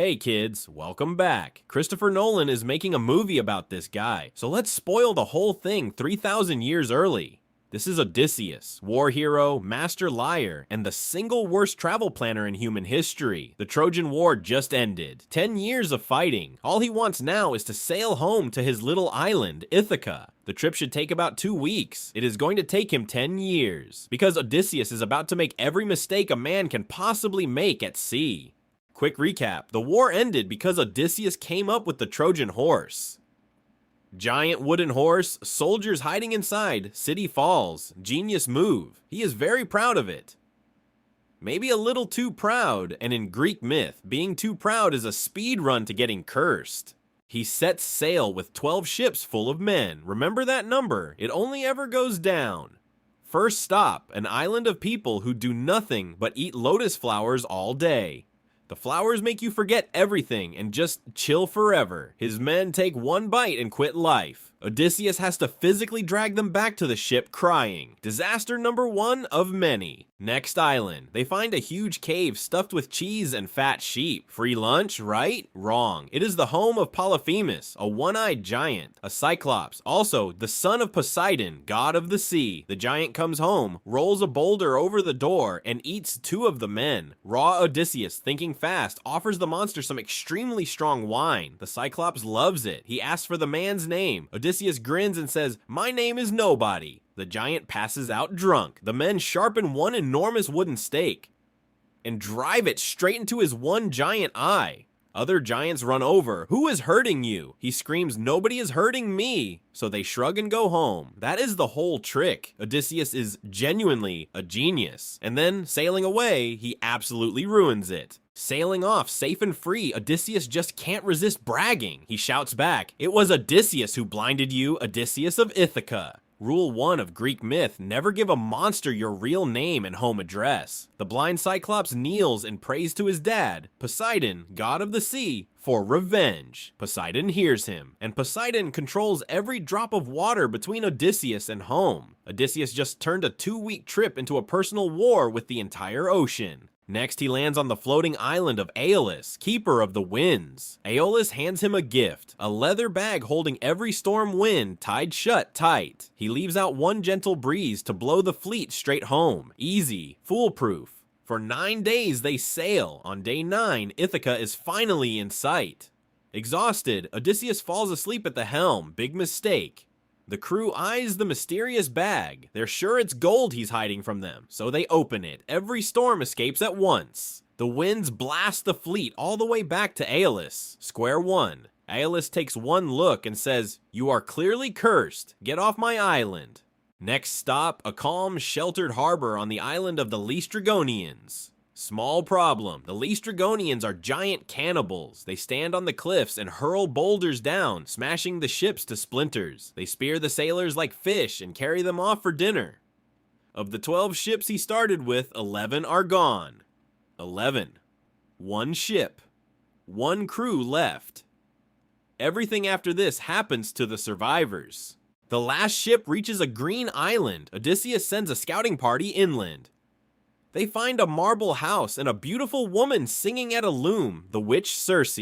Hey kids, welcome back. Christopher Nolan is making a movie about this guy, so let's spoil the whole thing 3,000 years early. This is Odysseus, war hero, master liar, and the single worst travel planner in human history. The Trojan War just ended. 10 years of fighting. All he wants now is to sail home to his little island, Ithaca. The trip should take about 2 weeks. It is going to take him 10 years, because Odysseus is about to make every mistake a man can possibly make at sea. Quick recap, the war ended because Odysseus came up with the Trojan Horse. Giant wooden horse, soldiers hiding inside, city falls, genius move. He is very proud of it. Maybe a little too proud, and in Greek myth, being too proud is a speed run to getting cursed. He sets sail with 12 ships full of men. Remember that number, it only ever goes down. First stop, an island of people who do nothing but eat lotus flowers all day. The flowers make you forget everything and just chill forever. His men take one bite and quit life. Odysseus has to physically drag them back to the ship crying. Disaster number 1 of many. Next island. They find a huge cave stuffed with cheese and fat sheep. Free lunch, right? Wrong. It is the home of Polyphemus, a one-eyed giant, a Cyclops, also the son of Poseidon, god of the sea. The giant comes home, rolls a boulder over the door, and eats 2 of the men. Raw Odysseus, thinking fast, offers the monster some extremely strong wine. The Cyclops loves it. He asks for the man's name. Odysseus grins and says, "My name is nobody." The giant passes out drunk. The men sharpen one enormous wooden stake and drive it straight into his one giant eye. Other giants run over. "Who is hurting you?" He screams, "Nobody is hurting me." So they shrug and go home. That is the whole trick. Odysseus is genuinely a genius. And then, sailing away, he absolutely ruins it. Sailing off safe and free, Odysseus just can't resist bragging. He shouts back, "It was Odysseus who blinded you, Odysseus of Ithaca." Rule 1 of Greek myth, never give a monster your real name and home address. The blind Cyclops kneels and prays to his dad, Poseidon, god of the sea, for revenge. Poseidon hears him, and Poseidon controls every drop of water between Odysseus and home. Odysseus just turned a 2-week trip into a personal war with the entire ocean. Next, he lands on the floating island of Aeolus, keeper of the winds. Aeolus hands him a gift, a leather bag holding every storm wind tied shut tight. He leaves out one gentle breeze to blow the fleet straight home. Easy, foolproof. For 9 days they sail. On day 9, Ithaca is finally in sight. Exhausted, Odysseus falls asleep at the helm. Big mistake. The crew eyes the mysterious bag. They're sure it's gold he's hiding from them, so they open it. Every storm escapes at once. The winds blast the fleet all the way back to Aeolus. Square one. Aeolus takes one look and says, "You are clearly cursed. Get off my island." Next stop, a calm, sheltered harbor on the island of the Laestrygonians. Small problem. The Laestrygonians are giant cannibals. They stand on the cliffs and hurl boulders down, smashing the ships to splinters. They spear the sailors like fish and carry them off for dinner. Of the 12 ships he started with, 11 are gone. 11. One ship. One crew left. Everything after this happens to the survivors. The last ship reaches a green island. Odysseus sends a scouting party inland. They find a marble house and a beautiful woman singing at a loom, the witch Circe.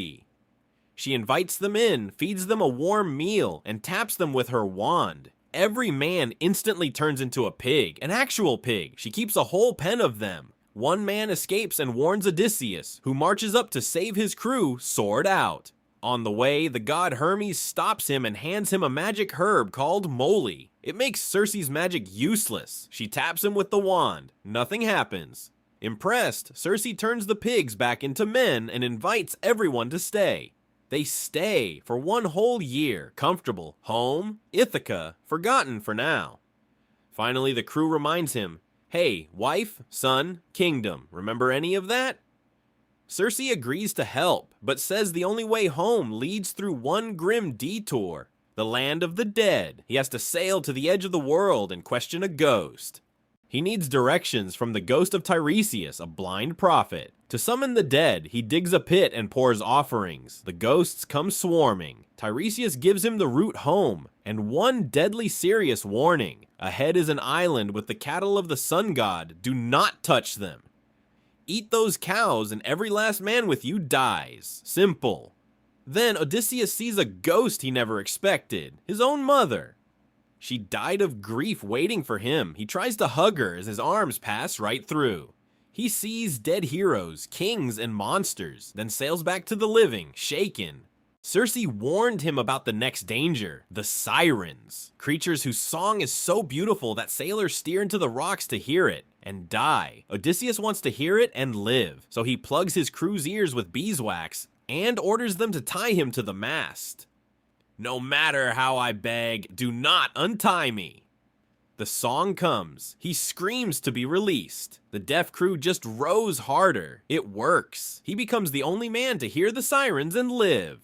She invites them in, feeds them a warm meal, and taps them with her wand. Every man instantly turns into a pig, an actual pig. She keeps a whole pen of them. One man escapes and warns Odysseus, who marches up to save his crew, sword out. On the way, the god Hermes stops him and hands him a magic herb called moly. It makes Circe's magic useless. She taps him with the wand. Nothing happens. Impressed, Circe turns the pigs back into men and invites everyone to stay. They stay for 1 whole year, comfortable, home, Ithaca, forgotten for now. Finally, the crew reminds him, "Hey, wife, son, kingdom, remember any of that?" Circe agrees to help, but says the only way home leads through one grim detour, the land of the dead. He has to sail to the edge of the world and question a ghost. He needs directions from the ghost of Tiresias, a blind prophet. To summon the dead, he digs a pit and pours offerings. The ghosts come swarming. Tiresias gives him the route home, and one deadly serious warning. Ahead is an island with the cattle of the sun god. Do not touch them. Eat those cows and every last man with you dies. Simple. Then Odysseus sees a ghost he never expected, his own mother. She died of grief waiting for him. He tries to hug her as his arms pass right through. He sees dead heroes, kings, and monsters, then sails back to the living, shaken. Circe warned him about the next danger, the Sirens, creatures whose song is so beautiful that sailors steer into the rocks to hear it and die. Odysseus wants to hear it and live, so he plugs his crew's ears with beeswax and orders them to tie him to the mast. No matter how I beg, do not untie me. The song comes. He screams to be released. The deaf crew just rows harder. It works. He becomes the only man to hear the sirens and live.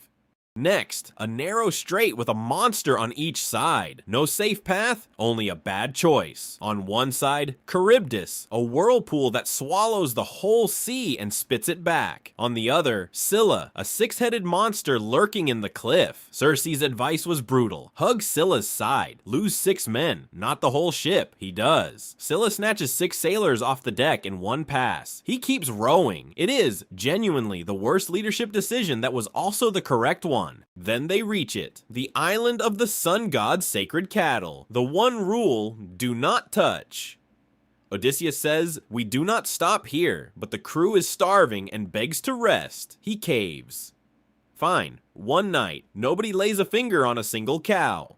Next, a narrow strait with a monster on each side. No safe path, only a bad choice. On one side, Charybdis, a whirlpool that swallows the whole sea and spits it back. On the other, Scylla, a six-headed monster lurking in the cliff. Circe's advice was brutal. Hug Scylla's side. Lose 6 men, not the whole ship. He does. Scylla snatches 6 sailors off the deck in one pass. He keeps rowing. It is, genuinely, the worst leadership decision that was also the correct one. Then they reach it, the island of the sun god's sacred cattle. The one rule, do not touch. Odysseus says, we do not stop here, but the crew is starving and begs to rest. He caves. Fine, one night, nobody lays a finger on a single cow.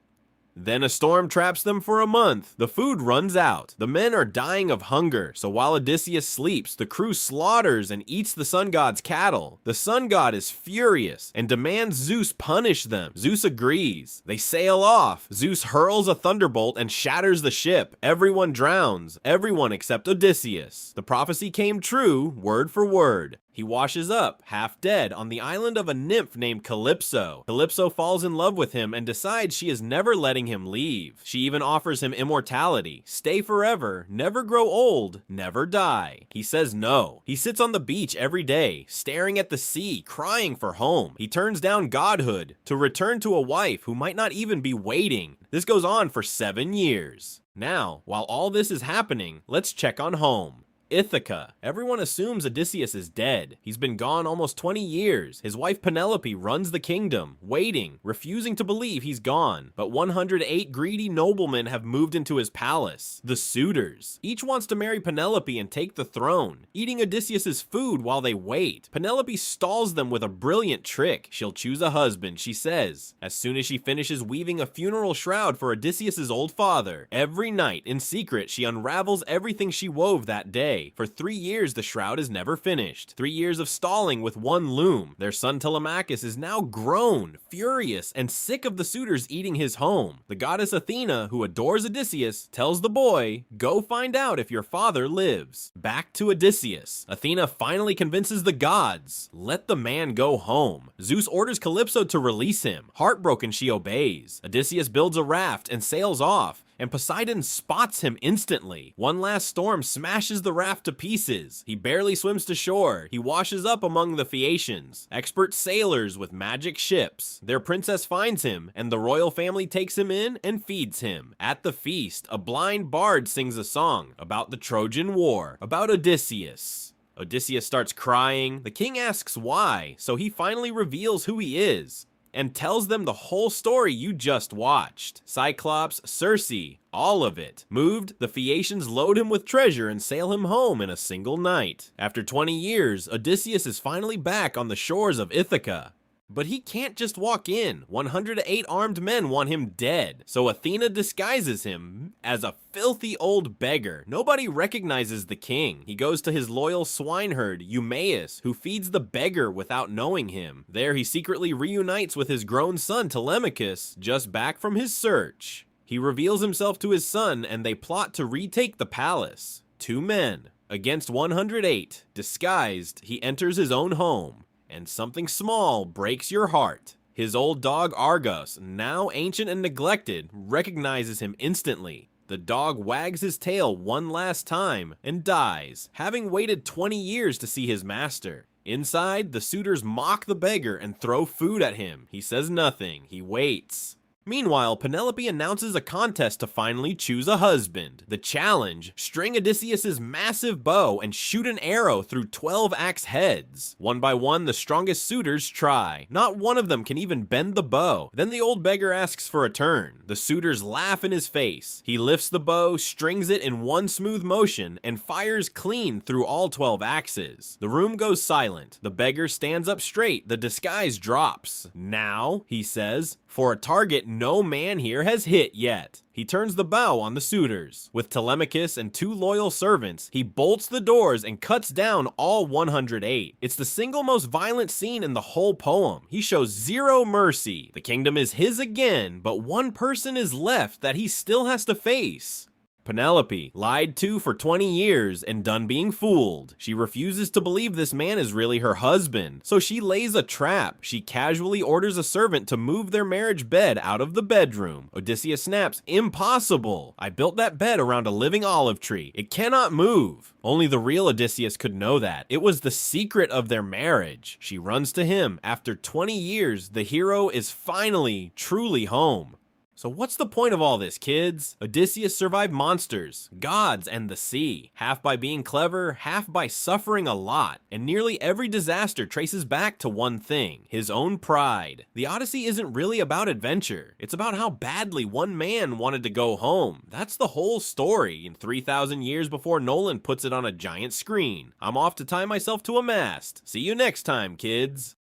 Then a storm traps them for a month. The food runs out. The men are dying of hunger, so while Odysseus sleeps, the crew slaughters and eats the sun god's cattle. The sun god is furious and demands Zeus punish them. Zeus agrees. They sail off. Zeus hurls a thunderbolt and shatters the ship. Everyone drowns. Everyone except Odysseus. The prophecy came true, word for word. He washes up, half dead, on the island of a nymph named Calypso. Calypso falls in love with him and decides she is never letting him leave. She even offers him immortality, stay forever, never grow old, never die. He says no. He sits on the beach every day, staring at the sea, crying for home. He turns down godhood to return to a wife who might not even be waiting. This goes on for 7 years. Now, while all this is happening, let's check on home. Ithaca. Everyone assumes Odysseus is dead. He's been gone almost 20 years. His wife Penelope runs the kingdom, waiting, refusing to believe he's gone. But 108 greedy noblemen have moved into his palace, the suitors. Each wants to marry Penelope and take the throne, eating Odysseus's food while they wait. Penelope stalls them with a brilliant trick. She'll choose a husband, she says, as soon as she finishes weaving a funeral shroud for Odysseus's old father. Every night, in secret, she unravels everything she wove that day. For 3 years, the shroud is never finished. 3 years of stalling with one loom. Their son Telemachus is now grown, furious, and sick of the suitors eating his home. The goddess Athena, who adores Odysseus, tells the boy, go find out if your father lives. Back to Odysseus. Athena finally convinces the gods. Let the man go home. Zeus orders Calypso to release him. Heartbroken, she obeys. Odysseus builds a raft and sails off, and Poseidon spots him instantly. One last storm smashes the raft to pieces. He barely swims to shore. He washes up among the Phaeacians, expert sailors with magic ships. Their princess finds him, and the royal family takes him in and feeds him. At the feast, a blind bard sings a song about the Trojan War, about Odysseus. Odysseus starts crying. The king asks why, so he finally reveals who he is and tells them the whole story you just watched. Cyclops, Circe, all of it. Moved, the Phaeacians load him with treasure and sail him home in a single night. After 20 years, Odysseus is finally back on the shores of Ithaca. But he can't just walk in. 108 armed men want him dead. So Athena disguises him as a filthy old beggar. Nobody recognizes the king. He goes to his loyal swineherd, Eumaeus, who feeds the beggar without knowing him. There he secretly reunites with his grown son Telemachus, just back from his search. He reveals himself to his son and they plot to retake the palace. 2 men against 108. Disguised, he enters his own home. And something small breaks your heart. His old dog Argos, now ancient and neglected, recognizes him instantly. The dog wags his tail one last time and dies, having waited 20 years to see his master. Inside, the suitors mock the beggar and throw food at him. He says nothing. He waits. Meanwhile, Penelope announces a contest to finally choose a husband. The challenge: string Odysseus's massive bow and shoot an arrow through 12 axe heads. One by one, the strongest suitors try. Not one of them can even bend the bow. Then the old beggar asks for a turn. The suitors laugh in his face. He lifts the bow, strings it in one smooth motion, and fires clean through all 12 axes. The room goes silent. The beggar stands up straight. The disguise drops. "Now," he says, "for a target no man here has hit yet." He turns the bow on the suitors. With Telemachus and 2 loyal servants, he bolts the doors and cuts down all 108. It's the single most violent scene in the whole poem. He shows zero mercy. The kingdom is his again, but one person is left that he still has to face. Penelope, lied to for 20 years and done being fooled. She refuses to believe this man is really her husband, so she lays a trap. She casually orders a servant to move their marriage bed out of the bedroom. Odysseus snaps, "Impossible! I built that bed around a living olive tree. It cannot move." Only the real Odysseus could know that. It was the secret of their marriage. She runs to him. After 20 years, the hero is finally, truly home. So what's the point of all this, kids? Odysseus survived monsters, gods, and the sea, half by being clever, half by suffering a lot, and nearly every disaster traces back to one thing: his own pride. The Odyssey isn't really about adventure. It's about how badly one man wanted to go home. That's the whole story, in 3,000 years before Nolan puts it on a giant screen. I'm off to tie myself to a mast. See you next time, kids.